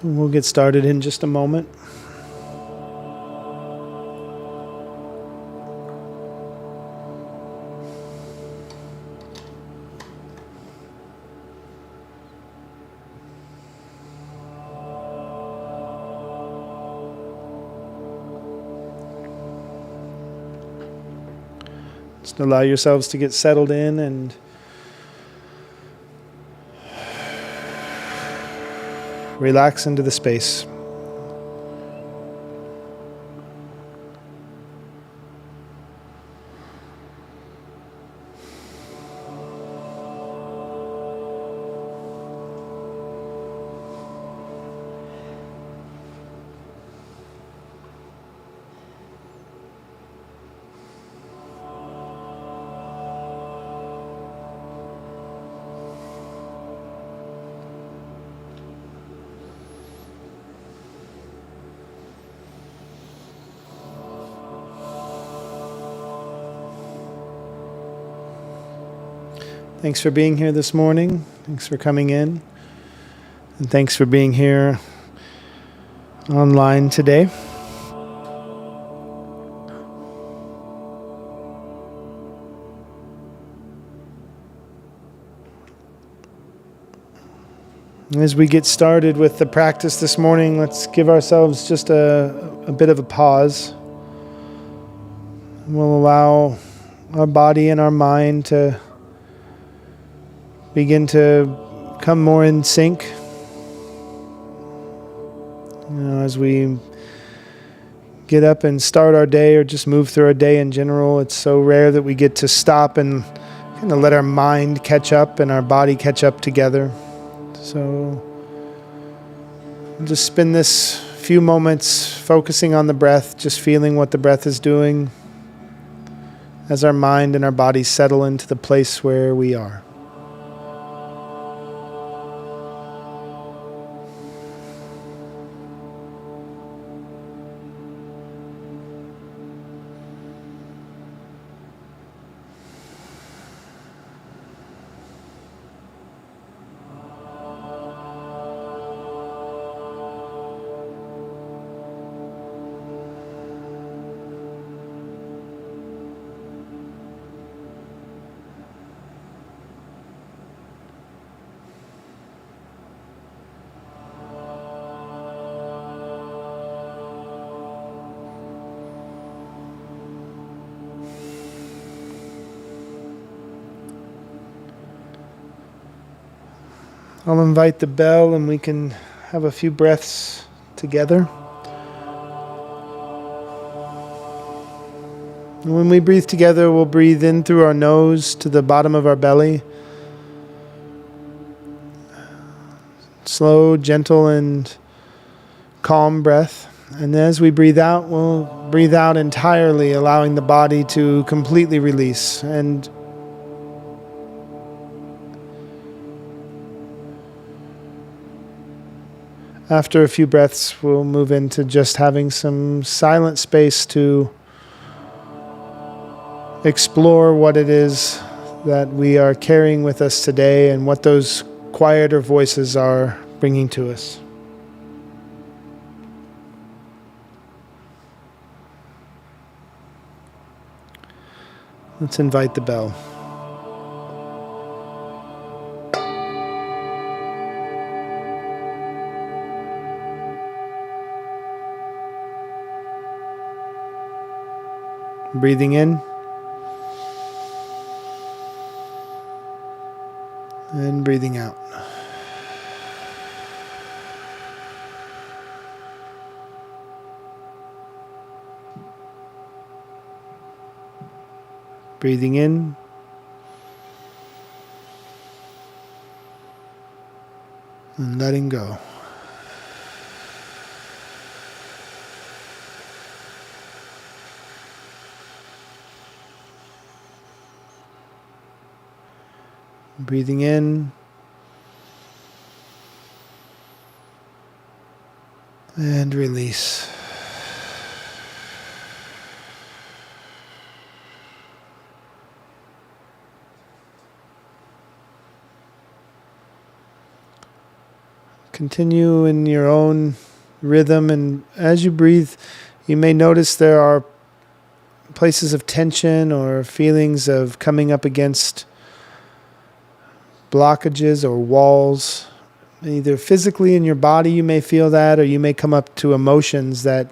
So we'll get started in just a moment. Just allow yourselves to get settled in and relax into the space. Thanks for being here this morning. Thanks for coming in. And thanks for being here online today. As we get started with the practice this morning, let's give ourselves just a bit of a pause. We'll allow our body and our mind to begin to come more in sync. As we get up and start our day or just move through our day in general, it's so rare that we get to stop and kind of let our mind catch up and our body catch up together. So just spend this few moments focusing on the breath, just feeling what the breath is doing as our mind and our body settle into the place where we are. I'll invite the bell and we can have a few breaths together. And when we breathe together, we'll breathe in through our nose to the bottom of our belly. Slow, gentle, and calm breath. And as we breathe out, we'll breathe out entirely, allowing the body to completely release. And after a few breaths, we'll move into just having some silent space to explore what it is that we are carrying with us today and what those quieter voices are bringing to us. Let's invite the bell. Breathing in and breathing out. Breathing in and letting go. Breathing in and release. continue in your own rhythm, and as you breathe, you may notice there are places of tension or feelings of coming up against blockages or walls. Either physically in your body you may feel that, or you may come up to emotions that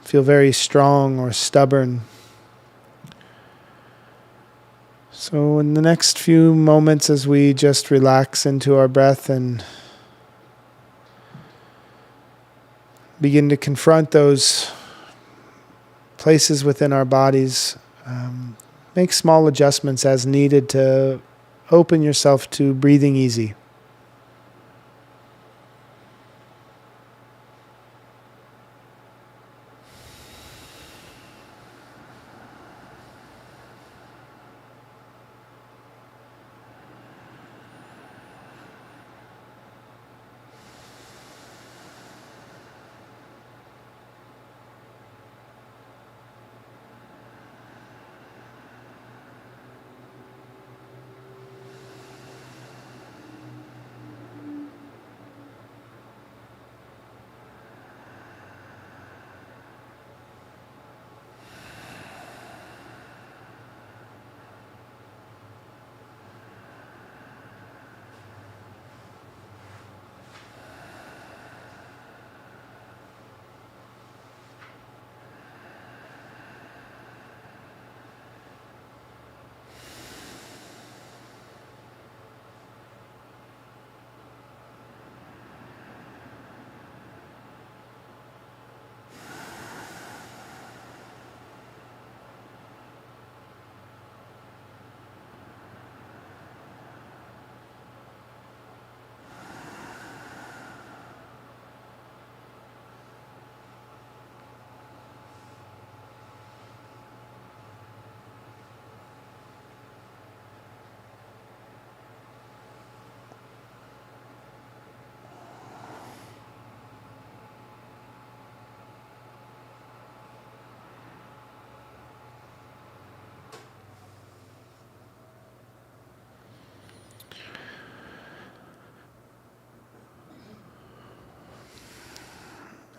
feel very strong or stubborn. So in the next few moments, as we just relax into our breath and begin to confront those places within our bodies, make small adjustments as needed to open yourself to breathing easy.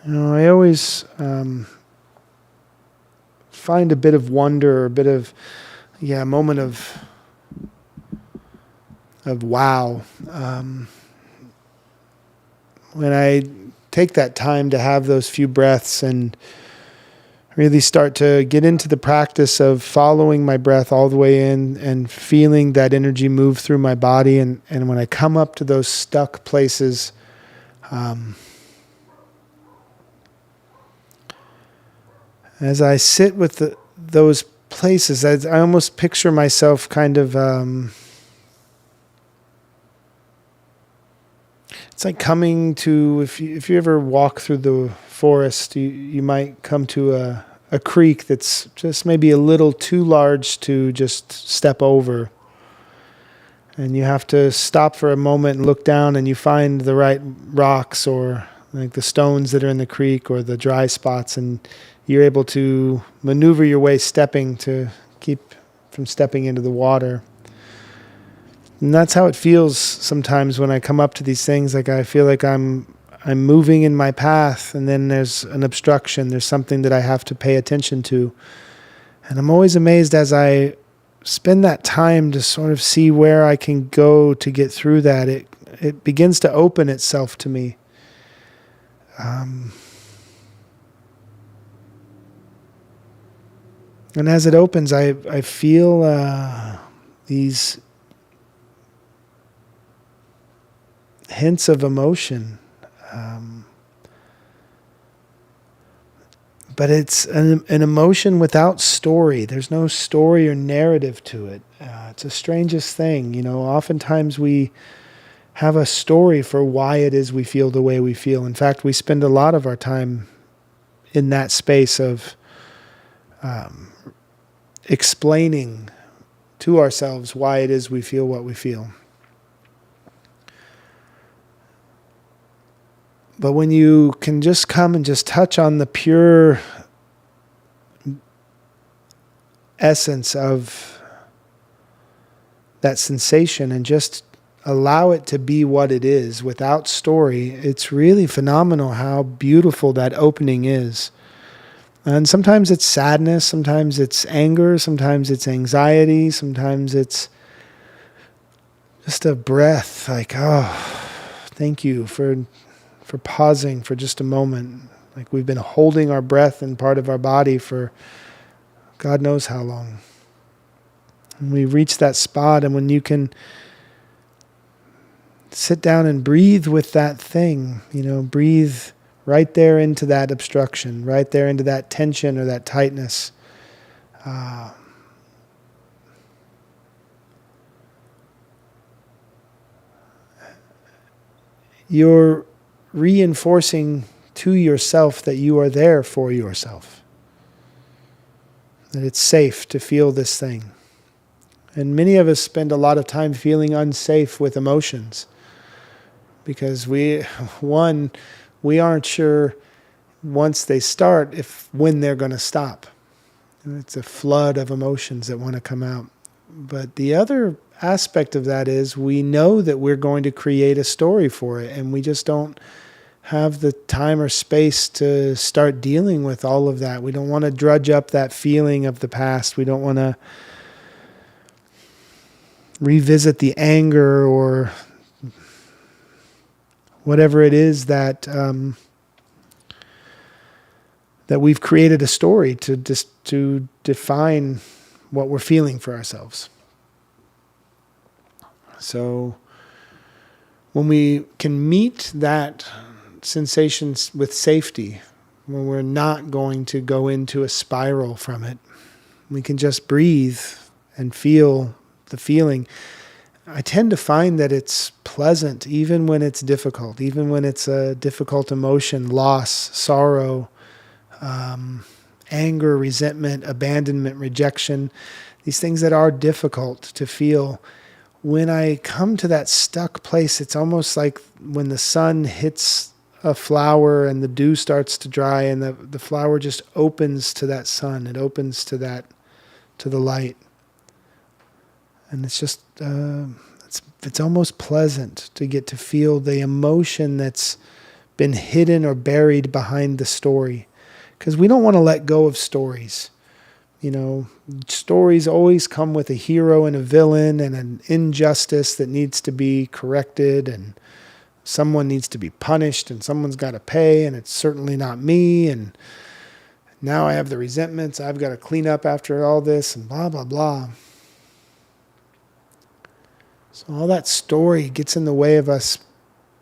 I always find a bit of wonder, or a bit of, a moment of wow. When I take that time to have those few breaths and really start to get into the practice of following my breath all the way in and feeling that energy move through my body. And when I come up to those stuck places, as I sit with those places, I almost picture myself kind of, it's like coming to, if you ever walk through the forest, you might come to a creek that's just maybe a little too large to just step over. And you have to stop for a moment and look down, and you find the right rocks or like the stones that are in the creek or the dry spots, and you're able to maneuver your way stepping to keep from stepping into the water. And that's how it feels sometimes when I come up to these things. Like I feel like I'm moving in my path, and then there's an obstruction. There's something that I have to pay attention to. And I'm always amazed as I spend that time to sort of see where I can go to get through that. It begins to open itself to me. And as it opens, I feel these hints of emotion. But it's an emotion without story. There's no story or narrative to it. It's the strangest thing. Oftentimes we have a story for why it is we feel the way we feel. In fact, we spend a lot of our time in that space of explaining to ourselves why it is we feel what we feel. But when you can just come and just touch on the pure essence of that sensation and just allow it to be what it is without story, it's really phenomenal how beautiful that opening is. And sometimes it's sadness, sometimes it's anger, sometimes it's anxiety, sometimes it's just a breath, like, oh, thank you for pausing for just a moment. Like we've been holding our breath in part of our body for God knows how long. And we reach that spot, and when you can sit down and breathe with that thing, breathe right there into that obstruction, right there into that tension or that tightness. You're reinforcing to yourself that you are there for yourself. That it's safe to feel this thing. And many of us spend a lot of time feeling unsafe with emotions because we aren't sure once they start when they're going to stop. It's a flood of emotions that want to come out. But the other aspect of that is we know that we're going to create a story for it, and we just don't have the time or space to start dealing with all of that. We don't want to drudge up that feeling of the past. We don't want to revisit the anger or whatever it is that that we've created a story to define what we're feeling for ourselves. So when we can meet that sensation with safety, when we're not going to go into a spiral from it, we can just breathe and feel the feeling. I tend to find that it's pleasant even when it's difficult, even when it's a difficult emotion, loss, sorrow, anger, resentment, abandonment, rejection, these things that are difficult to feel. When I come to that stuck place, it's almost like when the sun hits a flower and the dew starts to dry and the flower just opens to that sun. It opens to the light. And it's just, it's almost pleasant to get to feel the emotion that's been hidden or buried behind the story. Because we don't want to let go of stories. Stories always come with a hero and a villain and an injustice that needs to be corrected, and someone needs to be punished, and someone's got to pay, and it's certainly not me, and now I have the resentments, I've got to clean up after all this, and blah, blah, blah. So all that story gets in the way of us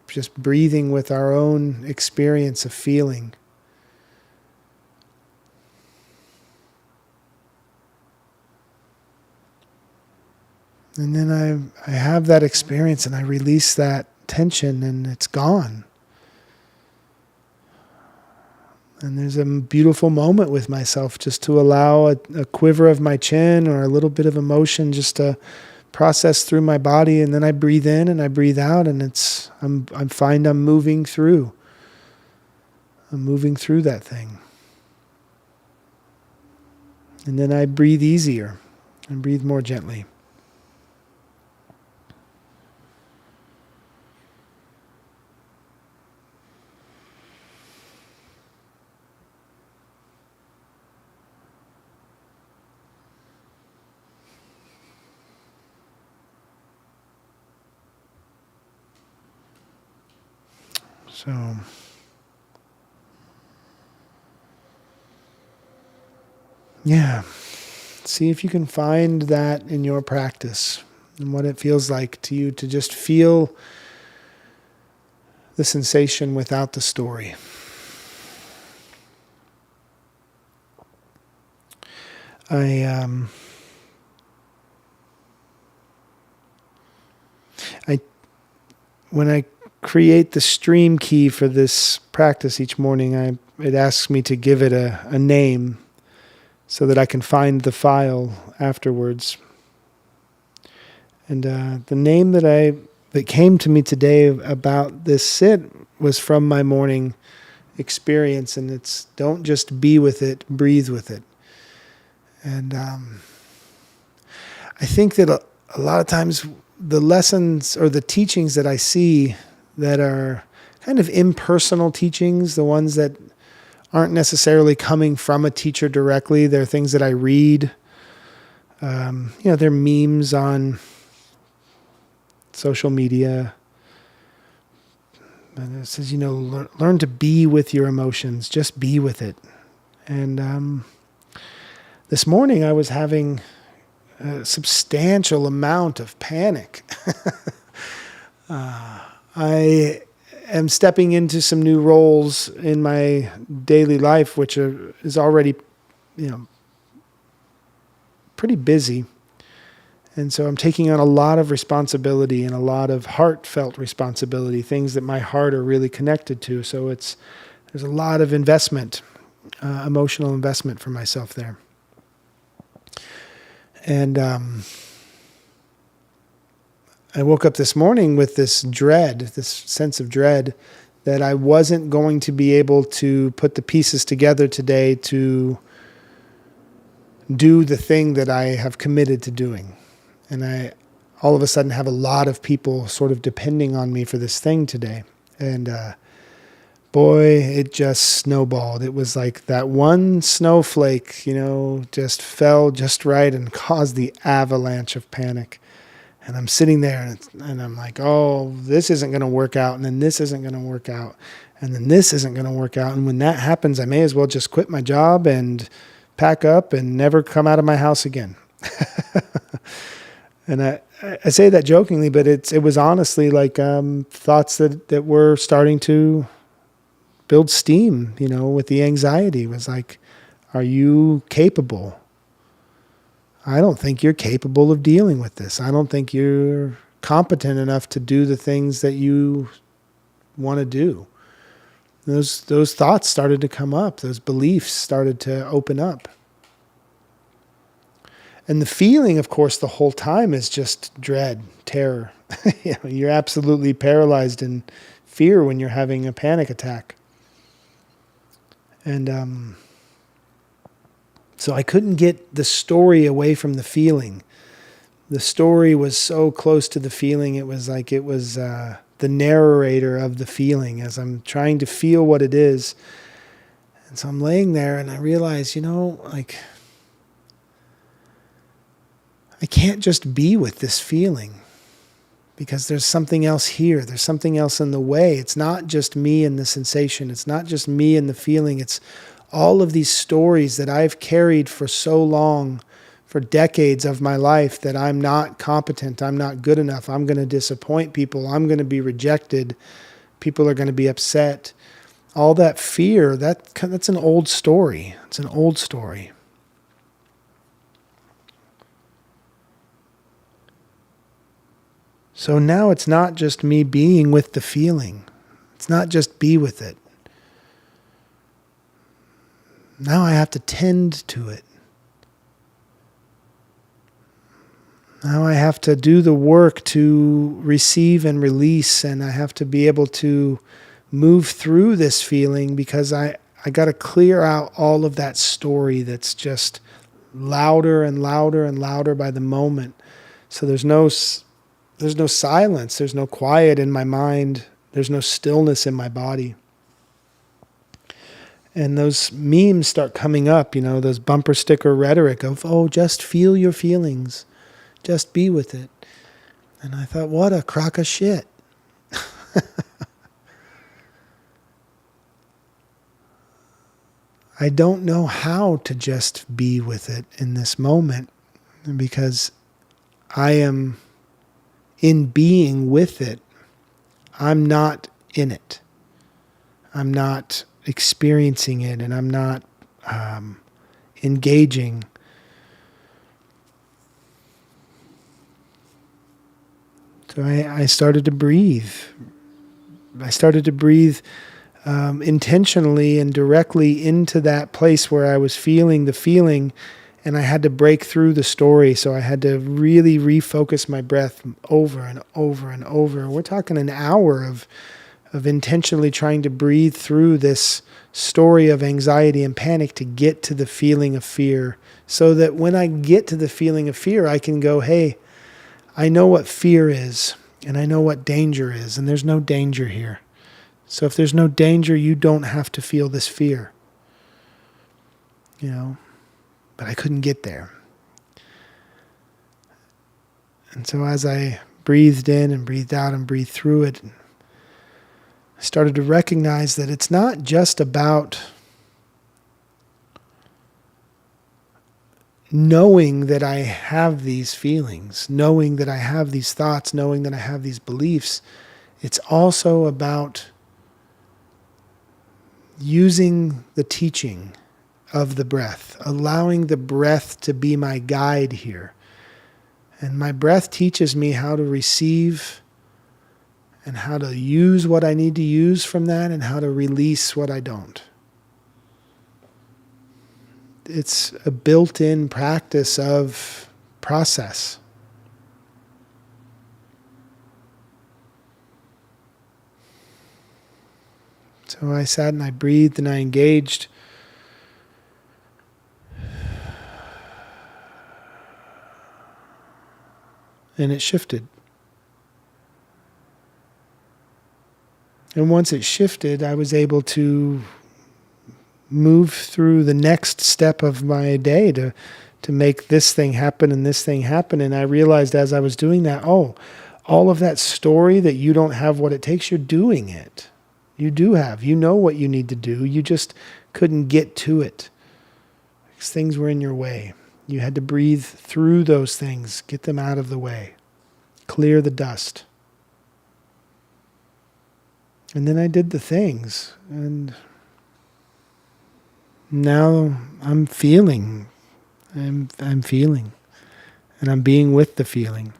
just breathing with our own experience of feeling. And then I have that experience and I release that tension and it's gone. And there's a beautiful moment with myself just to allow a quiver of my chin or a little bit of emotion just to process through my body, and then I breathe in and I breathe out, and I find I'm moving through. I'm moving through that thing. And then I breathe easier and breathe more gently. So, yeah, see if you can find that in your practice and what it feels like to you to just feel the sensation without the story. When I create the stream key for this practice each morning, it asks me to give it a name so that I can find the file afterwards. And the name that came to me today about this sit was from my morning experience, and it's don't just be with it, breathe with it. And I think that a lot of times the lessons or the teachings that I see that are kind of impersonal teachings, the ones that aren't necessarily coming from a teacher directly, they're things that I read. They're memes on social media. And it says, learn to be with your emotions. Just be with it. And this morning I was having a substantial amount of panic. I am stepping into some new roles in my daily life, which is already, pretty busy. And so I'm taking on a lot of responsibility and a lot of heartfelt responsibility, things that my heart are really connected to. So there's a lot of investment, emotional investment for myself there. And I woke up this morning with this sense of dread that I wasn't going to be able to put the pieces together today to do the thing that I have committed to doing. And I all of a sudden have a lot of people sort of depending on me for this thing today. And boy, it just snowballed. It was like that one snowflake, just fell just right and caused the avalanche of panic. And I'm sitting there and I'm like, oh, this isn't going to work out. And then this isn't going to work out. And then this isn't going to work out. And when that happens, I may as well just quit my job and pack up and never come out of my house again. And I say that jokingly, but it was honestly like thoughts that were starting to build steam, with the anxiety. It was like, are you capable? I don't think you're capable of dealing with this. I don't think you're competent enough to do the things that you want to do. Those thoughts started to come up. Those beliefs started to open up. And the feeling, of course, the whole time is just dread, terror. You're absolutely paralyzed in fear when you're having a panic attack. And so I couldn't get the story away from the feeling. The story was so close to the feeling. It was like it was the narrator of the feeling as I'm trying to feel what it is. And so I'm laying there and I realize, I can't just be with this feeling because there's something else here. There's something else in the way. It's not just me and the sensation. It's not just me and the feeling. It's all of these stories that I've carried for so long, for decades of my life, that I'm not competent. I'm not good enough. I'm going to disappoint people. I'm going to be rejected. People are going to be upset. All that fear, that's an old story. It's an old story. So now it's not just me being with the feeling. It's not just be with it. Now I have to tend to it. Now I have to do the work to receive and release, and I have to be able to move through this feeling because I got to clear out all of that story that's just louder and louder and louder by the moment. So there's no silence, there's no quiet in my mind, there's no stillness in my body. And those memes start coming up, those bumper sticker rhetoric of, oh, just feel your feelings, just be with it. And I thought, what a crock of shit. I don't know how to just be with it in this moment because I am in being with it. I'm not in it. I'm not experiencing it, and I'm not engaging. So I started to breathe. I started to breathe intentionally and directly into that place where I was feeling the feeling, and I had to break through the story. So I had to really refocus my breath over and over and over. We're talking an hour of intentionally trying to breathe through this story of anxiety and panic to get to the feeling of fear, so that when I get to the feeling of fear, I can go, hey, I know what fear is, and I know what danger is, and there's no danger here. So if there's no danger, you don't have to feel this fear. But I couldn't get there. And so as I breathed in and breathed out and breathed through it, I started to recognize that it's not just about knowing that I have these feelings, knowing that I have these thoughts, knowing that I have these beliefs. It's also about using the teaching of the breath, allowing the breath to be my guide here. And my breath teaches me how to receive and how to use what I need to use from that and how to release what I don't. It's a built-in practice of process. So I sat and I breathed and I engaged. And it shifted. And once it shifted, I was able to move through the next step of my day to make this thing happen and this thing happen. And I realized as I was doing that, all of that story that you don't have what it takes, you're doing it. You do have. You know what you need to do. You just couldn't get to it because things were in your way. You had to breathe through those things, get them out of the way, clear the dust. And then I did the things, and now I'm feeling. I'm feeling, and I'm being with the feeling,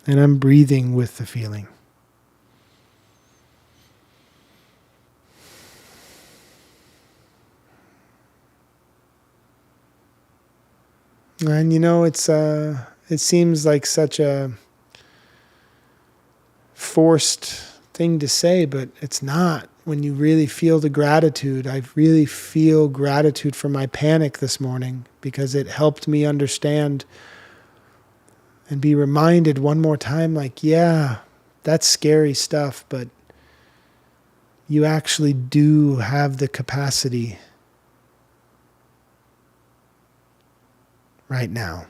and I'm breathing with the feeling. And it seems like such a forced thing to say, but it's not. When you really feel the gratitude, I really feel gratitude for my panic this morning because it helped me understand and be reminded one more time, like, yeah, that's scary stuff, but you actually do have the capacity right now.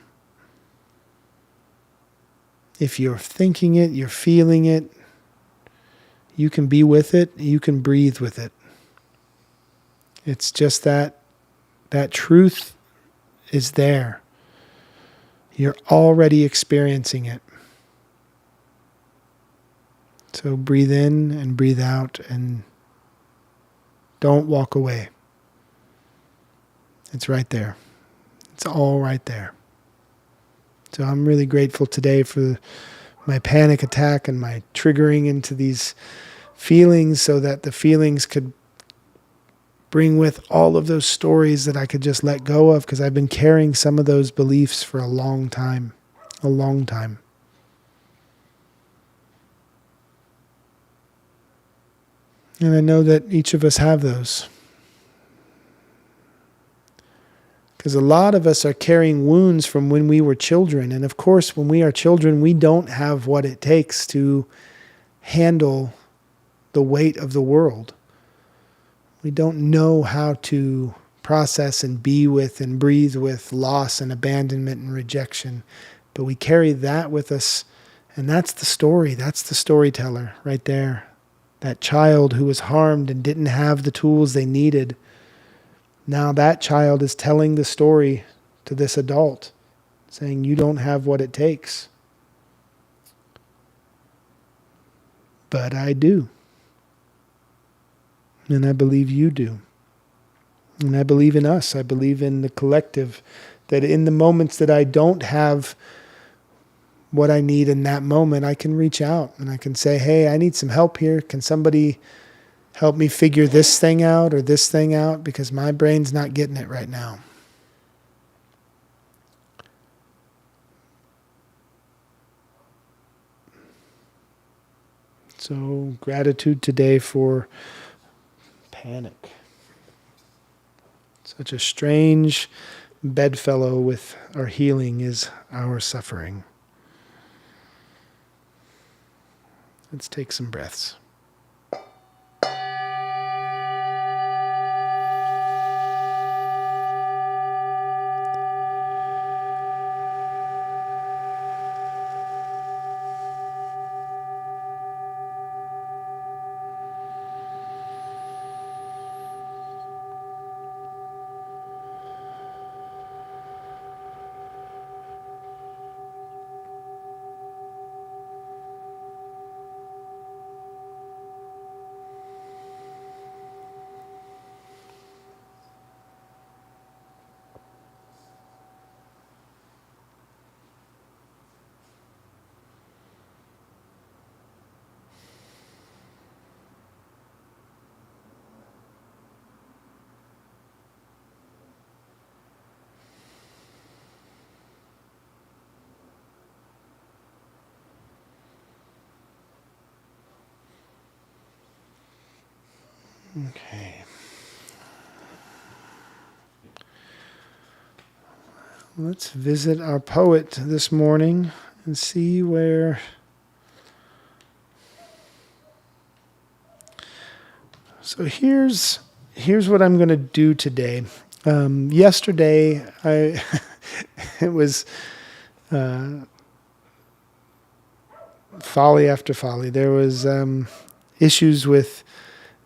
If you're thinking it, you're feeling it, you can be with it, you can breathe with it. It's just that truth is there. You're already experiencing it. So breathe in and breathe out and don't walk away. It's right there. It's all right there. So I'm really grateful today for my panic attack and my triggering into these feelings so that the feelings could bring with all of those stories that I could just let go of, because I've been carrying some of those beliefs for a long time. A long time. And I know that each of us have those. Because a lot of us are carrying wounds from when we were children. And of course, when we are children, we don't have what it takes to handle the weight of the world. We don't know how to process and be with and breathe with loss and abandonment and rejection. But we carry that with us. And that's the story. That's the storyteller right there. That child who was harmed and didn't have the tools they needed. Now that child is telling the story to this adult, saying, you don't have what it takes. But I do. And I believe you do. And I believe in us. I believe in the collective. That in the moments that I don't have what I need in that moment, I can reach out and I can say, hey, I need some help here. Can somebody help me figure this thing out or this thing out, because my brain's not getting it right now. So gratitude today for panic. Such a strange bedfellow with our healing is our suffering. Let's take some breaths. Okay. Let's visit our poet this morning and see where... So here's what I'm going to do today. Yesterday, it was folly after folly. There was issues with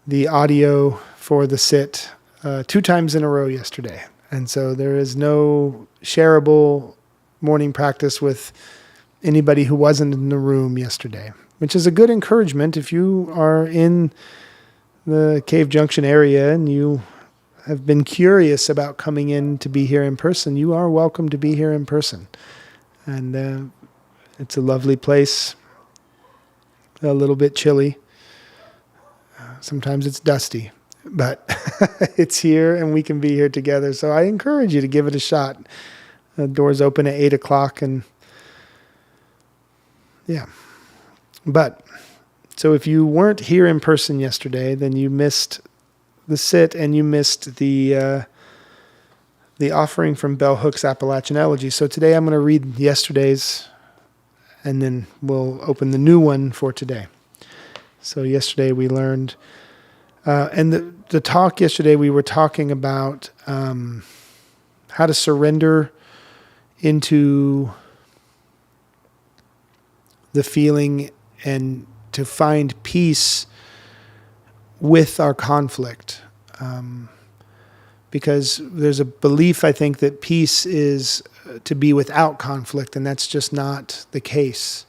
the audio for the sit 2 times in a row yesterday. And so there is no shareable morning practice with anybody who wasn't in the room yesterday, which is a good encouragement. If you are in the Cave Junction area and you have been curious about coming in to be here in person, you are welcome to be here in person. And it's a lovely place, a little bit chilly. Sometimes it's dusty, but it's here and we can be here together. So I encourage you to give it a shot. The doors open at 8 o'clock and yeah. But so if you weren't here in person yesterday, then you missed the sit and you missed the offering from Bell Hooks Appalachian Elegy. So today I'm going to read yesterday's and then we'll open the new one for today. So yesterday we learned, and the talk yesterday we were talking about how to surrender into the feeling and to find peace with our conflict. Because there's a belief, I think, that peace is to be without conflict, and that's just not the case.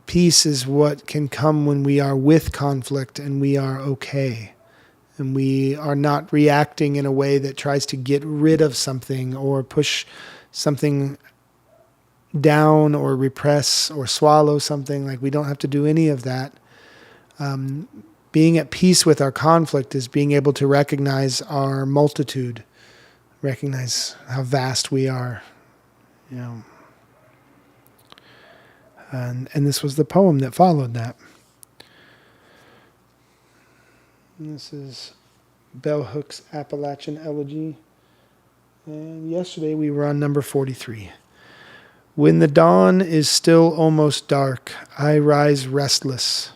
Peace is what can come when we are with conflict and we are okay. And we are not reacting in a way that tries to get rid of something or push something down or repress or swallow something. Like, we don't have to do any of that. Being at peace with our conflict is being able to recognize our multitude, recognize how vast we are, you know. And this was the poem that followed that. And this is Bell Hooks Appalachian Elegy. And yesterday we were on number 43. When the dawn is still almost dark, I rise restless.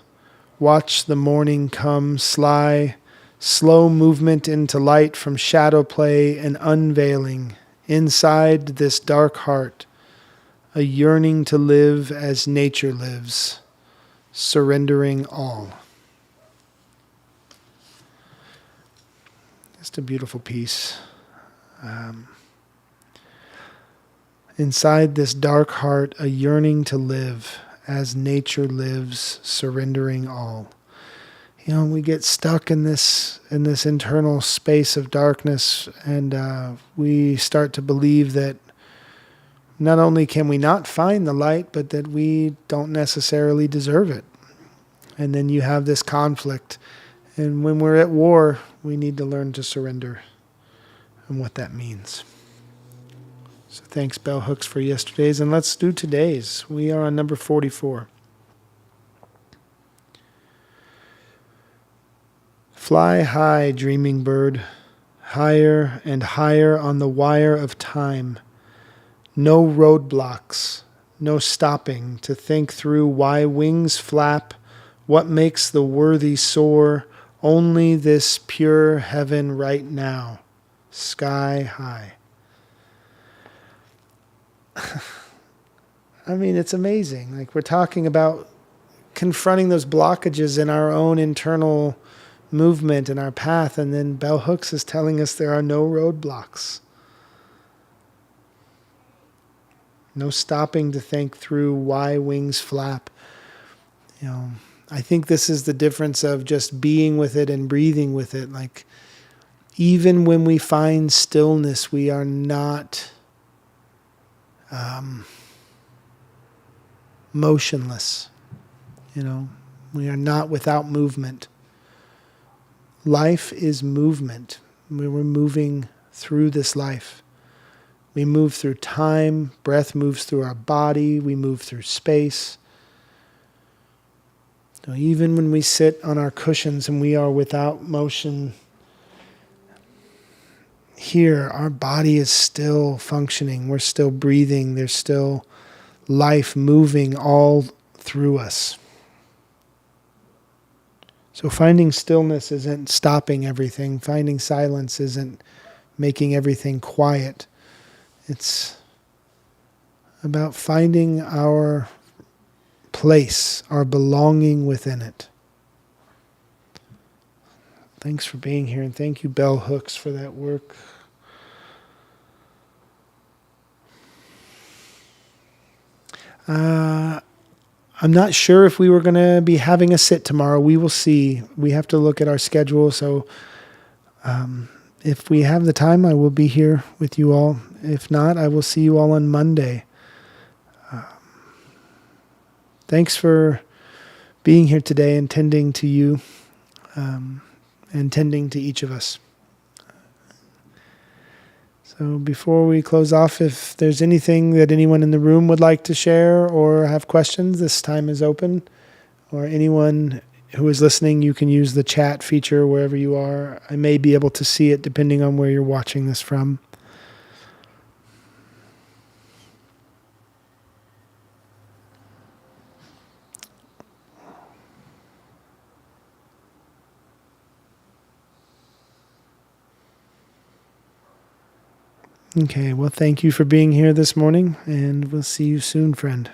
Watch the morning come sly, slow movement into light from shadow play and unveiling. Inside this dark heart, a yearning to live as nature lives, surrendering all. Just a beautiful piece. Inside this dark heart, a yearning to live as nature lives, surrendering all. You know, we get stuck in this internal space of darkness, and we start to believe that not only can we not find the light, but that we don't necessarily deserve it. And then you have this conflict. And when we're at war, we need to learn to surrender and what that means. So thanks, Bell Hooks, for yesterday's. And let's do today's. We are on number 44. Fly high, dreaming bird, higher and higher on the wire of time. No roadblocks, no stopping to think through why wings flap, what makes the worthy soar, only this pure heaven right now, sky high. I mean, it's amazing. Like, we're talking about confronting those blockages in our own internal movement and our path, and then Bell Hooks is telling us there are no roadblocks. No stopping to think through why wings flap. I think this is the difference of just being with it and breathing with it. Like, even when we find stillness, we are not motionless. We are not without movement. Life is movement. We're moving through this life. We move through time, breath moves through our body, we move through space. So even when we sit on our cushions and we are without motion, here our body is still functioning, we're still breathing, there's still life moving all through us. So finding stillness isn't stopping everything, finding silence isn't making everything quiet. It's about finding our place, our belonging within it. Thanks for being here, and thank you, Bell Hooks, for that work. I'm not sure if we were going to be having a sit tomorrow. We will see. We have to look at our schedule, so if we have the time, I will be here with you all. If not, I will see you all on Monday. Thanks for being here today and tending to you and tending to each of us. So before we close off, if there's anything that anyone in the room would like to share or have questions, this time is open. Or anyone who is listening, you can use the chat feature wherever you are. I may be able to see it depending on where you're watching this from. Okay, well, thank you for being here this morning, and we'll see you soon, friend.